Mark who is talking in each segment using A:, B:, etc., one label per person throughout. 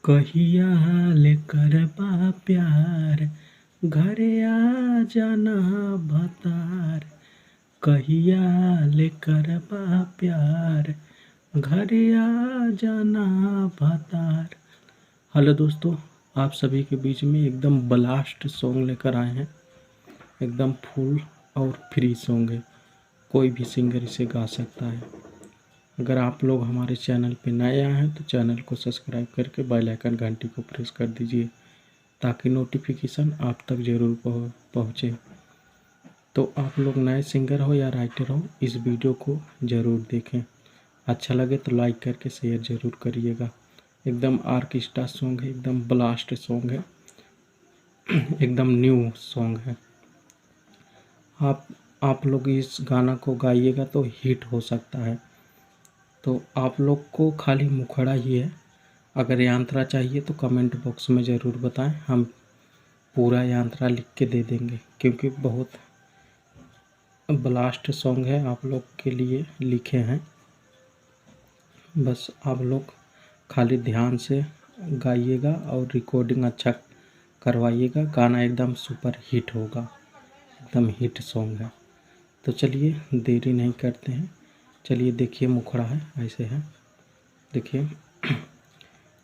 A: कहिया ले करबा प्यार, घरे आ जाना भतार। कहिया ले करबा प्यार, घरे आ जाना भतार। हेलो दोस्तों, आप सभी के बीच में एकदम ब्लास्ट सॉन्ग लेकर आए हैं। एकदम फुल और फ्री सॉन्ग है, कोई भी सिंगर इसे गा सकता है। अगर आप लोग हमारे चैनल पे नए आए हैं तो चैनल को सब्सक्राइब करके बेल आइकन घंटी को प्रेस कर दीजिए ताकि नोटिफिकेशन आप तक ज़रूर पहुँचे। तो आप लोग नए सिंगर हो या राइटर हो, इस वीडियो को ज़रूर देखें। अच्छा लगे तो लाइक करके शेयर ज़रूर करिएगा। एकदम आर्केस्ट्रा सॉन्ग है, एकदम ब्लास्ट सॉन्ग है, एकदम न्यू सॉन्ग है। आप लोग इस गाना को गाइएगा तो हिट हो सकता है। तो आप लोग को खाली मुखड़ा ही है। अगर यांत्रा चाहिए तो कमेंट बॉक्स में ज़रूर बताएं, हम पूरा यांत्रा लिख के दे देंगे, क्योंकि बहुत ब्लास्ट सॉन्ग है, आप लोग के लिए लिखे हैं। बस आप लोग खाली ध्यान से गाइएगा और रिकॉर्डिंग अच्छा करवाइएगा। गाना एकदम सुपर हिट होगा, एकदम हिट सॉन्ग है। तो चलिए देरी नहीं करते हैं, चलिए देखिए मुखड़ा है, ऐसे है, देखिए।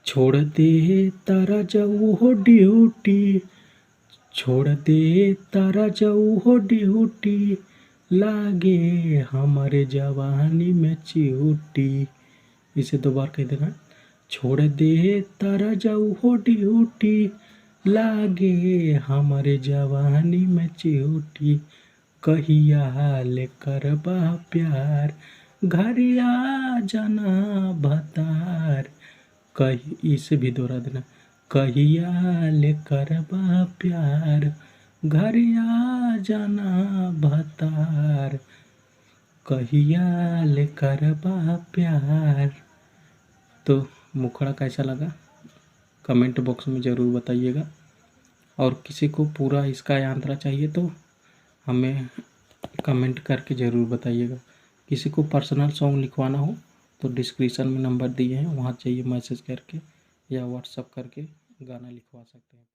A: छोड़ दे तारा जाऊ हो ड्यूटी, छोड़ दे तारा जाऊ हो ड्यूटी, लागे हमारे जवानी में चियूटी। इसे दो बार कह देना। छोड़ दे तारा जाऊ हो ड्यूटी, लागे हमारे जवानी में चियूटी। कहिया ले करबा प्यार, घर आ जाना भतार। कही इसे भी दोहरा देना। कहिया ले करबा प्यार, घर आ जाना भतार। कहिया ले करबा प्यार। तो मुखड़ा कैसा लगा कमेंट बॉक्स में ज़रूर बताइएगा। और किसी को पूरा इसका यांत्रा चाहिए तो हमें कमेंट करके ज़रूर बताइएगा। किसी को पर्सनल सॉन्ग लिखवाना हो तो डिस्क्रिप्शन में नंबर दिए हैं, वहाँ चाहिए मैसेज करके या व्हाट्सअप करके गाना लिखवा सकते हैं।